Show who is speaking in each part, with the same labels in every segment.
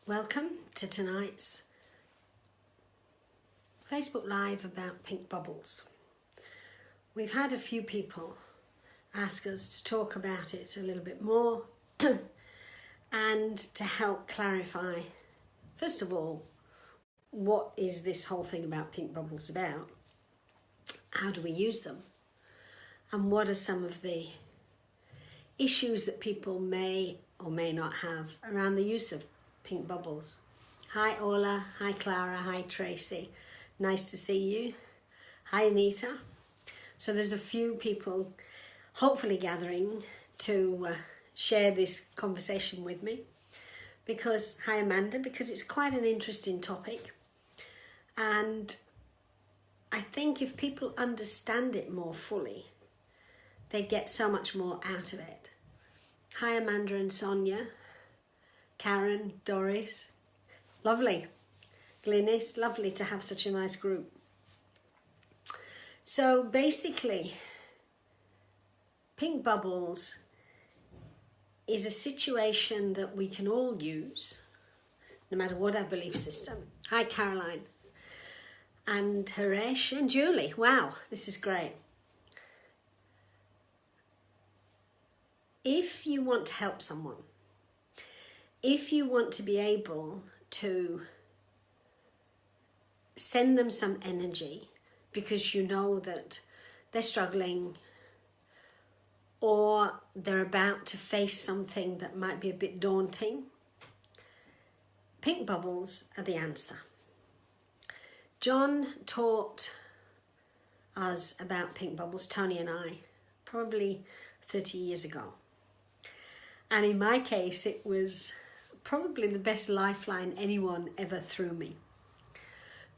Speaker 1: Welcome to tonight's Facebook Live about pink bubbles. We've had a few people ask us to talk about it a little bit more and to help clarify, first of all, what is this whole thing about pink bubbles about? How do we use them? And what are some of the issues that people may or may not have around the use of pink bubbles? Hi Ola, hi Clara, hi Tracy. Nice to see you. Hi Anita. So there's a few people hopefully gathering to share this conversation with me. Hi Amanda, because it's quite an interesting topic. And I think if people understand it more fully, they get so much more out of it. Hi Amanda and Sonia. Karen, Doris, lovely. Glynis, lovely to have such a nice group. So basically, pink bubbles is a situation that we can all use, no matter what our belief system. Hi Caroline, and Haresh and Julie. Wow, this is great. If you want to help someone, if you want to be able to send them some energy because you know that they're struggling or they're about to face something that might be a bit daunting, pink bubbles are the answer. John taught us about pink bubbles, Tony and I, probably 30 years ago. And in my case, it was probably the best lifeline anyone ever threw me.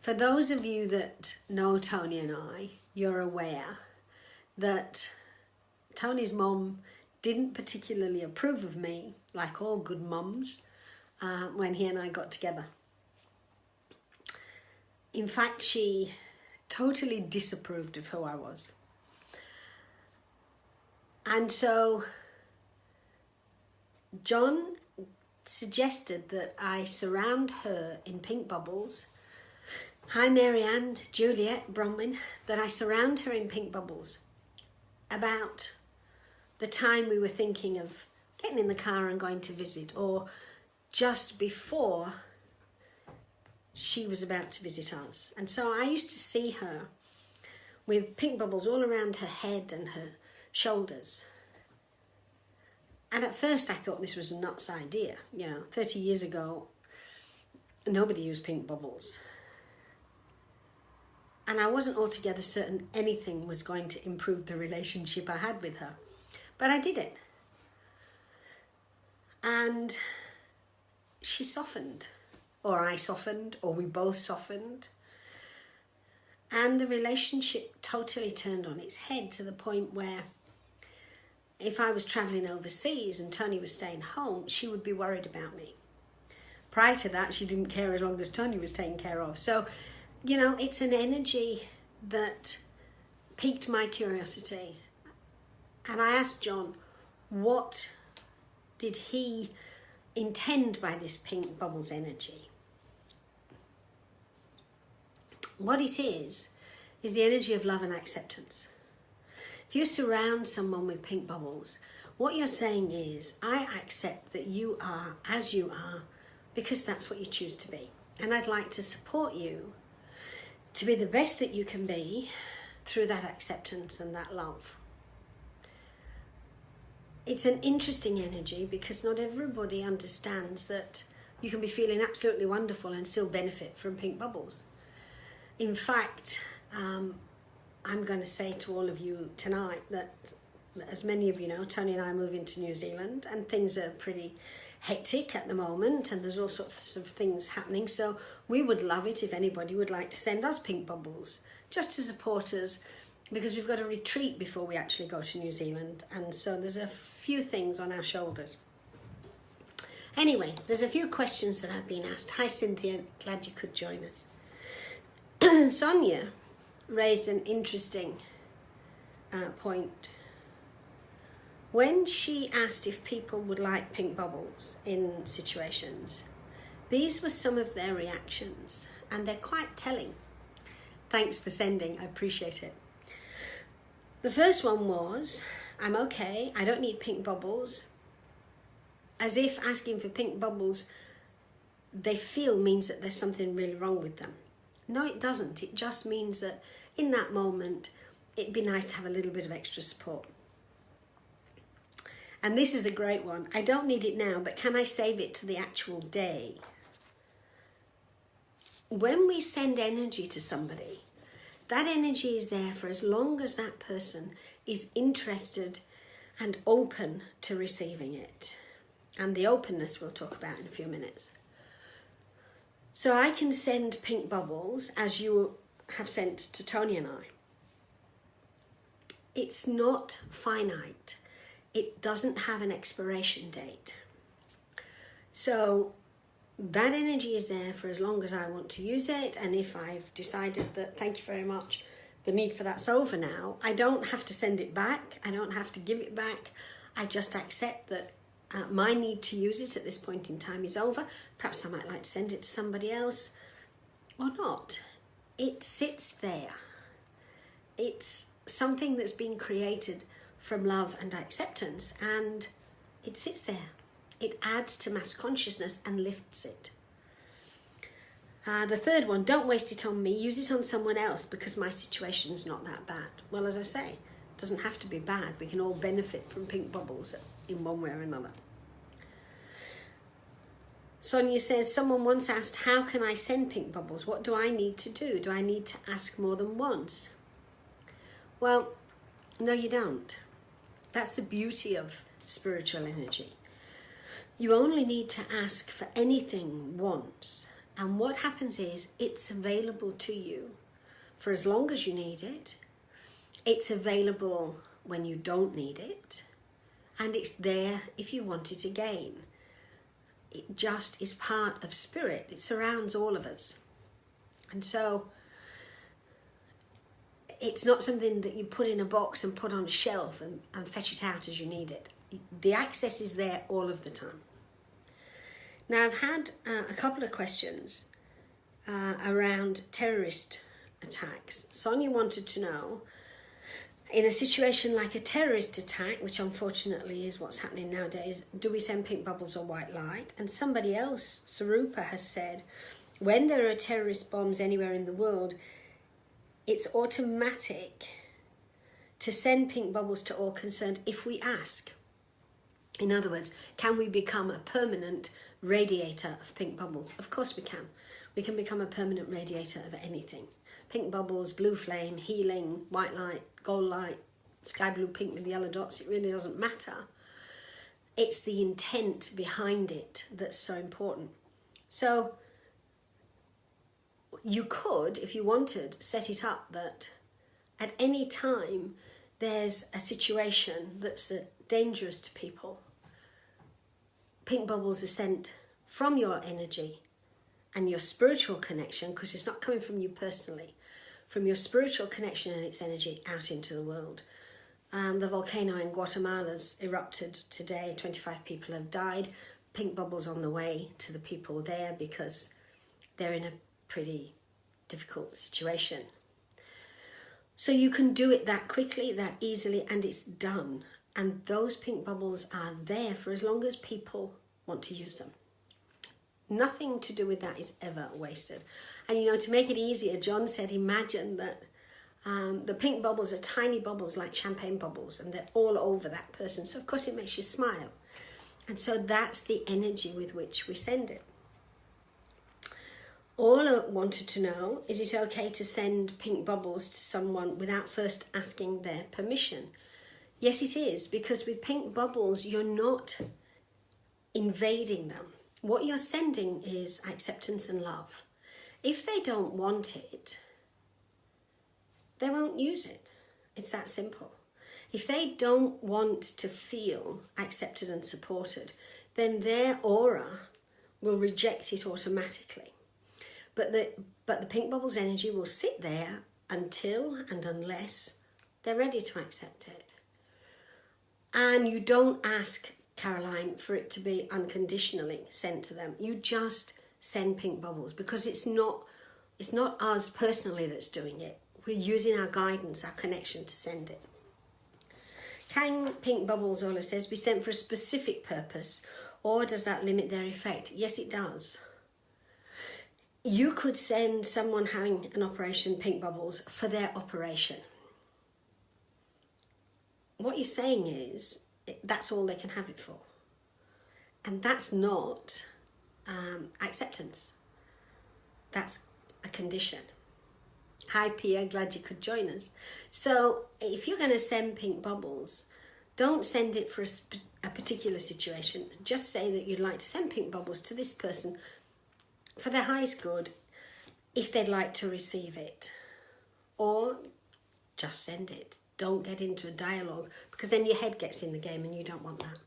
Speaker 1: For those of you that know Tony and I, you're aware that Tony's mom didn't particularly approve of me, like all good mums, when he and I got together. In fact, she totally disapproved of who I was. And so John suggested that I surround her in pink bubbles. Hi Marianne, Juliet, Bronwyn, that I surround her in pink bubbles about the time we were thinking of getting in the car and going to visit, or just before she was about to visit us. And so I used to see her with pink bubbles all around her head and her shoulders. And at first I thought this was a nuts idea. 30 years ago, nobody used pink bubbles. And I wasn't altogether certain anything was going to improve the relationship I had with her. But I did it. And she softened, or I softened, or we both softened. And the relationship totally turned on its head to the point where if I was travelling overseas and Tony was staying home, she would be worried about me. Prior to that, she didn't care as long as Tony was taken care of. So, it's an energy that piqued my curiosity. And I asked John, what did he intend by this pink bubbles energy? What it is the energy of love and acceptance. If you surround someone with pink bubbles, what you're saying is, I accept that you are as you are because that's what you choose to be. And I'd like to support you to be the best that you can be through that acceptance and that love. It's an interesting energy because not everybody understands that you can be feeling absolutely wonderful and still benefit from pink bubbles. In fact, I'm going to say to all of you tonight that, as many of you know, Tony and I are moving to New Zealand and things are pretty hectic at the moment and there's all sorts of things happening. So we would love it if anybody would like to send us pink bubbles just to support us, because we've got a retreat before we actually go to New Zealand. And so there's a few things on our shoulders. Anyway, there's a few questions that have been asked. Hi Cynthia, glad you could join us. Sonia raised an interesting point. When she asked if people would like pink bubbles in situations, These were some of their reactions, and they're quite telling. Thanks for sending, I appreciate it. The first one was, I'm okay, I don't need pink bubbles. As if asking for pink bubbles they feel means that there's something really wrong with them. No, it doesn't. It just means that in that moment, it'd be nice to have a little bit of extra support. And this is a great one. I don't need it now, but can I save it to the actual day? When we send energy to somebody, that energy is there for as long as that person is interested and open to receiving it. And the openness we'll talk about in a few minutes. So I can send pink bubbles as you have sent to Tony and I. It's not finite. It doesn't have an expiration date. So that energy is there for as long as I want to use it. And if I've decided that, thank you very much, the need for that's over now, I don't have to send it back. I don't have to give it back. I just accept that my need to use it at this point in time is over. Perhaps I might like to send it to somebody else or not. It sits there. It's something that's been created from love and acceptance, and it sits there. It adds to mass consciousness and lifts it. The third one, don't waste it on me, use it on someone else because my situation's not that bad. Well, as I say, it doesn't have to be bad. We can all benefit from pink bubbles in one way or another. Sonia says, someone once asked, how can I send pink bubbles? What do I need to do? Do I need to ask more than once? Well, no, you don't. That's the beauty of spiritual energy. You only need to ask for anything once. And what happens is it's available to you for as long as you need it. It's available when you don't need it. And it's there if you want it again. It just is part of spirit. It surrounds all of us. And so it's not something that you put in a box and put on a shelf and fetch it out as you need it. The access is there all of the time. Now, I've had a couple of questions around terrorist attacks. Sonia wanted to know, in a situation like a terrorist attack, which unfortunately is what's happening nowadays, do we send pink bubbles or white light? And somebody else, Sarupa, has said, when there are terrorist bombs anywhere in the world, it's automatic to send pink bubbles to all concerned if we ask. In other words, can we become a permanent radiator of pink bubbles? Of course we can. We can become a permanent radiator of anything. Pink bubbles, blue flame, healing, white light, gold light, sky blue, pink with yellow dots, it really doesn't matter. It's the intent behind it that's so important. So you could, if you wanted, set it up that at any time there's a situation that's dangerous to people, pink bubbles are sent from your energy and your spiritual connection, because it's not coming from you personally, from your spiritual connection and its energy out into the world. The volcano in Guatemala's erupted today. 25 people have died. Pink bubbles on the way to the people there because they're in a pretty difficult situation. So you can do it that quickly, that easily, and it's done. And those pink bubbles are there for as long as people want to use them. Nothing to do with that is ever wasted. And you know, to make it easier, John said, imagine that the pink bubbles are tiny bubbles like champagne bubbles, and they're all over that person. So of course it makes you smile. And so that's the energy with which we send it. All I wanted to know, is it okay to send pink bubbles to someone without first asking their permission? Yes, it is, because with pink bubbles, you're not invading them. What you're sending is acceptance and love. If they don't want it, they won't use it. It's that simple. If they don't want to feel accepted and supported, then their aura will reject it automatically. But the pink bubbles energy will sit there until and unless they're ready to accept it. And you don't ask, Caroline, for it to be unconditionally sent to them. You just send pink bubbles, because it's not us personally that's doing it. We're using our guidance, our connection to send it. Can pink bubbles, Ola says, be sent for a specific purpose, or does that limit their effect? Yes, it does. You could send someone having an operation pink bubbles for their operation. What you're saying is that's all they can have it for. And that's not acceptance. That's a condition. Hi Pia, glad you could join us. So if you're going to send pink bubbles, don't send it for a particular situation. Just say that you'd like to send pink bubbles to this person for their highest good, if they'd like to receive it. Or just send it. Don't get into a dialogue, because then your head gets in the game and you don't want that.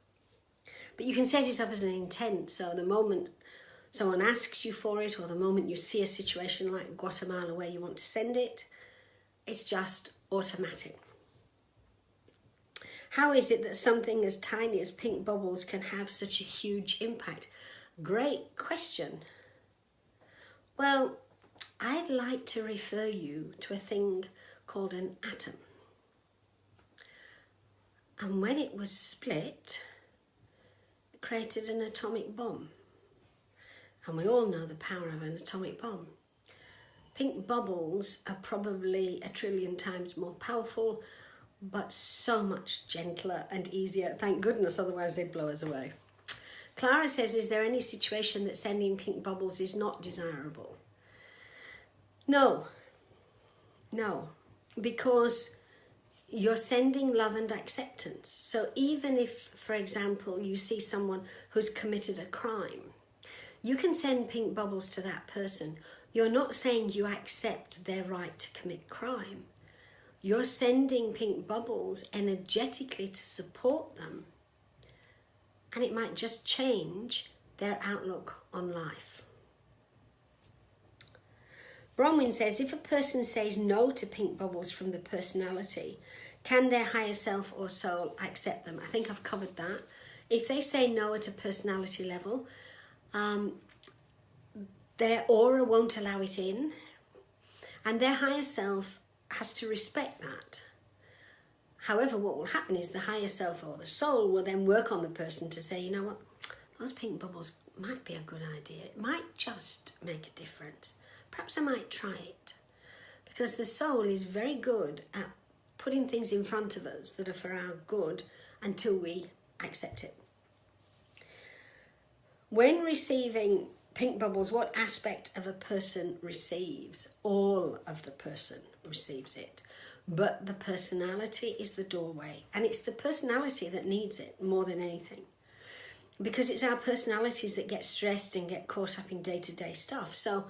Speaker 1: But you can set it up as an intent, so the moment someone asks you for it, or the moment you see a situation like Guatemala where you want to send it, it's just automatic. How is it that something as tiny as pink bubbles can have such a huge impact? Great question. Well, I'd like to refer you to a thing called an atom. And when it was split, it created an atomic bomb. And we all know the power of an atomic bomb. Pink bubbles are probably 1 trillion times more powerful, but so much gentler and easier. Thank goodness, otherwise they'd blow us away. Clara says, is there any situation that sending pink bubbles is not desirable? No, because you're sending love and acceptance. So even if, for example, you see someone who's committed a crime, you can send pink bubbles to that person. You're not saying you accept their right to commit crime. You're sending pink bubbles energetically to support them. And it might just change their outlook on life. Bronwyn says, if a person says no to pink bubbles from the personality, can their higher self or soul accept them? I think I've covered that. If they say no at a personality level, their aura won't allow it in, and their higher self has to respect that. However, what will happen is the higher self or the soul will then work on the person to say, you know what, those pink bubbles might be a good idea. It might just make a difference. Perhaps I might try it. Because the soul is very good at putting things in front of us that are for our good until we accept it. When receiving pink bubbles, what aspect of a person receives? All of the person receives it. But the personality is the doorway. And it's the personality that needs it more than anything. Because it's our personalities that get stressed and get caught up in day-to-day stuff. So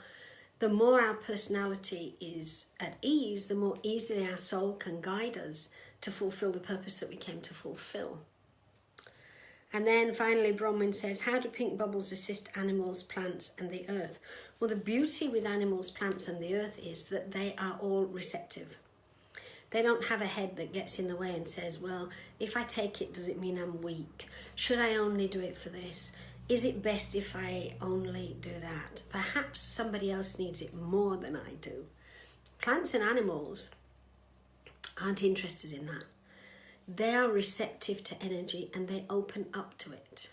Speaker 1: the more our personality is at ease, the more easily our soul can guide us to fulfill the purpose that we came to fulfill. And then finally, Bronwyn says, how do pink bubbles assist animals, plants and the earth? Well, the beauty with animals, plants and the earth is that they are all receptive. They don't have a head that gets in the way and says, well, if I take it, does it mean I'm weak? Should I only do it for this? Is it best if I only do that? Perhaps somebody else needs it more than I do. Plants and animals aren't interested in that. They are receptive to energy and they open up to it.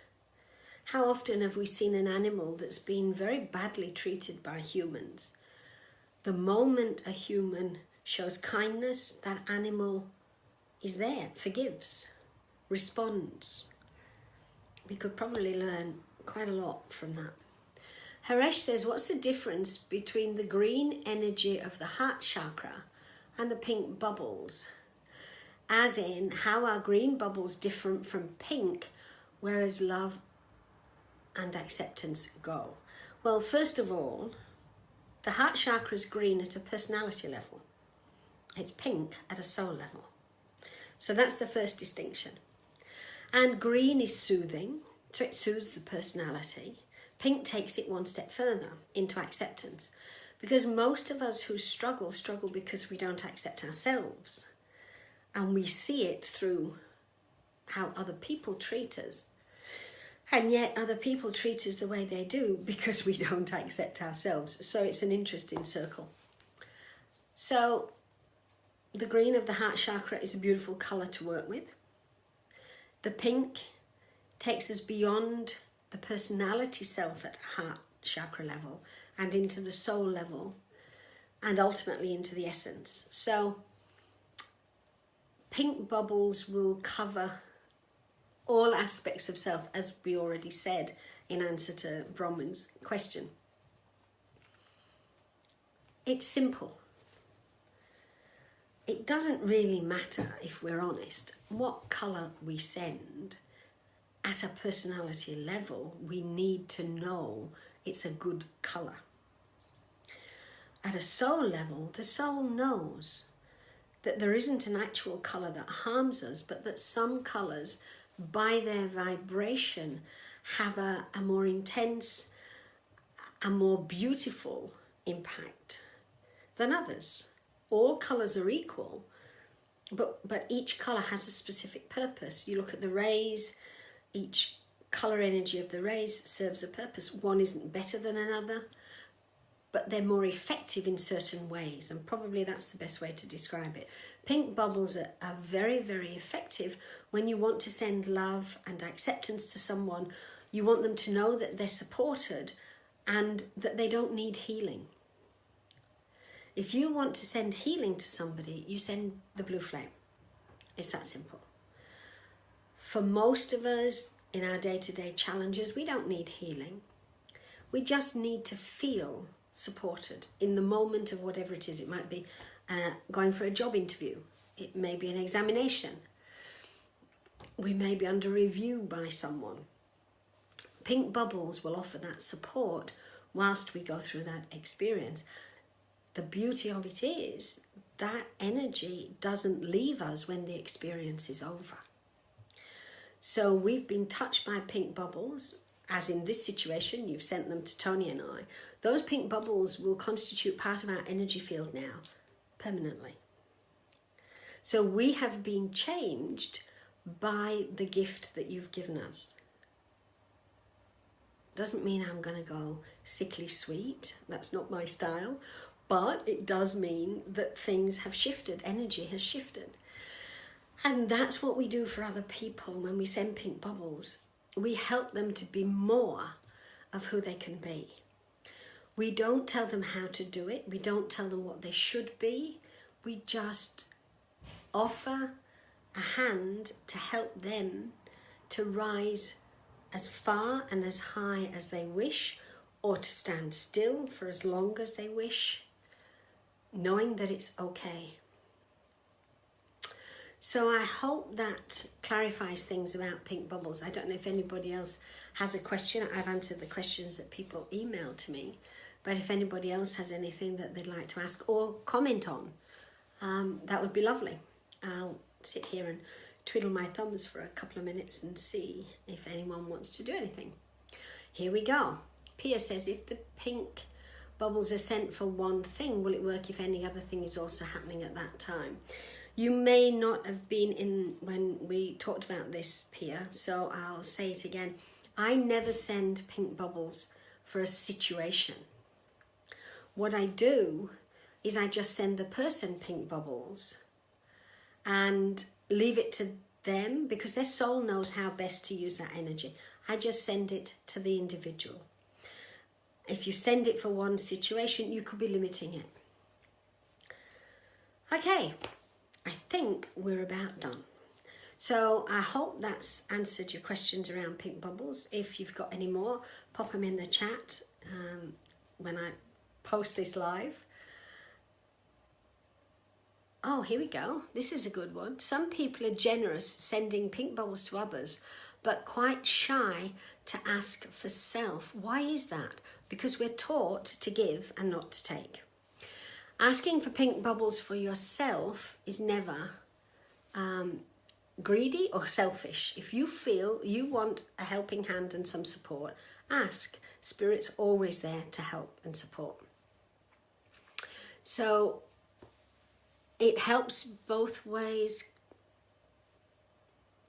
Speaker 1: How often have we seen an animal that's been very badly treated by humans? The moment a human shows kindness, that animal is there, forgives, responds. We could probably learn quite a lot from that. Haresh says, what's the difference between the green energy of the heart chakra and the pink bubbles? As in, how are green bubbles different from pink, whereas love and acceptance go? Well, first of all, the heart chakra is green at a personality level. It's pink at a soul level. So that's the first distinction. And green is soothing, so it soothes the personality. Pink takes it one step further into acceptance. Because most of us who struggle because we don't accept ourselves. And we see it through how other people treat us. And yet other people treat us the way they do because we don't accept ourselves. So it's an interesting circle. So the green of the heart chakra is a beautiful colour to work with. The pink takes us beyond the personality self at heart chakra level and into the soul level and ultimately into the essence. So pink bubbles will cover all aspects of self, as we already said in answer to Bronwyn's question. It's simple. It doesn't really matter, if we're honest, what colour we send. At a personality level, we need to know it's a good colour. At a soul level, the soul knows that there isn't an actual colour that harms us, but that some colours, by their vibration, have a more intense, a more beautiful impact than others. All colours are equal, but each colour has a specific purpose. You look at the rays, each colour energy of the rays serves a purpose. One isn't better than another, but they're more effective in certain ways, and probably that's the best way to describe it. Pink bubbles are very, very effective when you want to send love and acceptance to someone. You want them to know that they're supported and that they don't need healing. If you want to send healing to somebody, you send the blue flame. It's that simple. For most of us in our day-to-day challenges, we don't need healing. We just need to feel supported in the moment of whatever it is. It might be going for a job interview. It may be an examination. We may be under review by someone. Pink bubbles will offer that support whilst we go through that experience. The beauty of it is that energy doesn't leave us when the experience is over. So we've been touched by pink bubbles, as in this situation, you've sent them to Tony and I. Those pink bubbles will constitute part of our energy field now, permanently. So we have been changed by the gift that you've given us. Doesn't mean I'm going to go sickly sweet. That's not my style. But it does mean that things have shifted, energy has shifted. And that's what we do for other people when we send pink bubbles. We help them to be more of who they can be. We don't tell them how to do it. We don't tell them what they should be. We just offer a hand to help them to rise as far and as high as they wish, or to stand still for as long as they wish, knowing that it's okay. So I hope that clarifies things about pink bubbles. I don't know if anybody else has a question. I've answered the questions that people emailed to me, but if anybody else has anything that they'd like to ask or comment on, that would be lovely. I'll sit here and twiddle my thumbs for a couple of minutes and see if anyone wants to do anything. Here we go. Pia says, if the pink bubbles are sent for one thing, will it work if any other thing is also happening at that time? You may not have been in when we talked about this, Pia, so I'll say it again. I never send pink bubbles for a situation. What I do is I just send the person pink bubbles and leave it to them, because their soul knows how best to use that energy. I just send it to the individual. If you send it for one situation, you could be limiting it. Okay, I think we're about done. So I hope that's answered your questions around pink bubbles. If you've got any more, pop them in the chat when I post this live. Oh, here we go. This is a good one. Some people are generous sending pink bubbles to others, but quite shy to ask for self. Why is that? Because we're taught to give and not to take. Asking for pink bubbles for yourself is never greedy or selfish. If you feel you want a helping hand and some support, ask. Spirit's always there to help and support. So it helps both ways.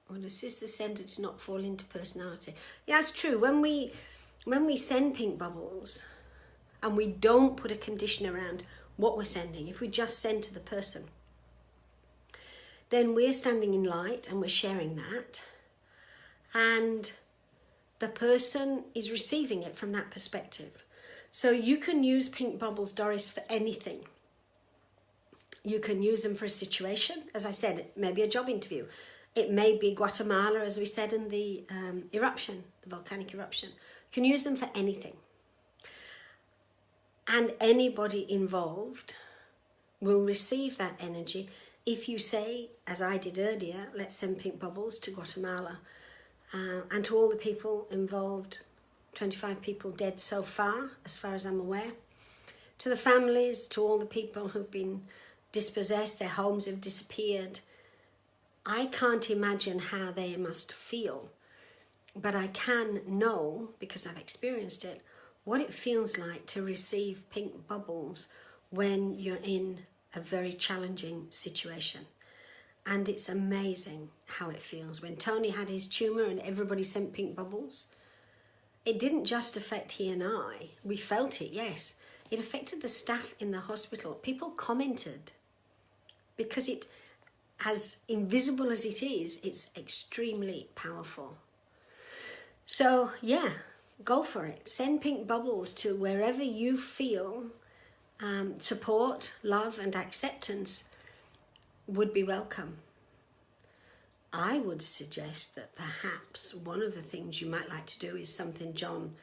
Speaker 1: Well, assist the sender to not fall into personality. Yeah, that's true. When we send pink bubbles and we don't put a condition around what we're sending, if we just send to the person, then we're standing in light and we're sharing that. And the person is receiving it from that perspective. So you can use pink bubbles, Doris, for anything. You can use them for a situation. As I said, it may be a job interview. It may be Guatemala, as we said in the eruption, the volcanic eruption. You can use them for anything. And anybody involved will receive that energy if you say, as I did earlier, let's send pink bubbles to Guatemala. And to all the people involved, 25 people dead so far as I'm aware. To the families, to all the people who've been dispossessed, their homes have disappeared. I can't imagine how they must feel, but I can know, because I've experienced it, what it feels like to receive pink bubbles when you're in a very challenging situation. And it's amazing how it feels. When Tony had his tumour and everybody sent pink bubbles, it didn't just affect he and I. We felt it, yes. It affected the staff in the hospital. People commented because it, as invisible as it is, it's extremely powerful. So yeah, go for it. Send pink bubbles to wherever you feel support, love and acceptance would be welcome. I would suggest that perhaps one of the things you might like to do is something John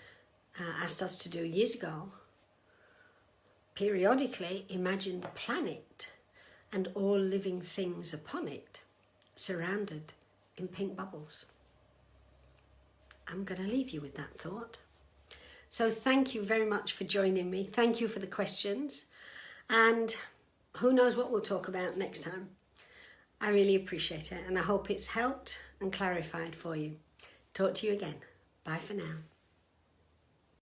Speaker 1: asked us to do years ago. Periodically imagine the planet and all living things upon it surrounded in pink bubbles. I'm going to leave you with that thought. So thank you very much for joining me. Thank you for the questions. And who knows what we'll talk about next time. I really appreciate it, and I hope it's helped and clarified for you. Talk to you again. Bye for now.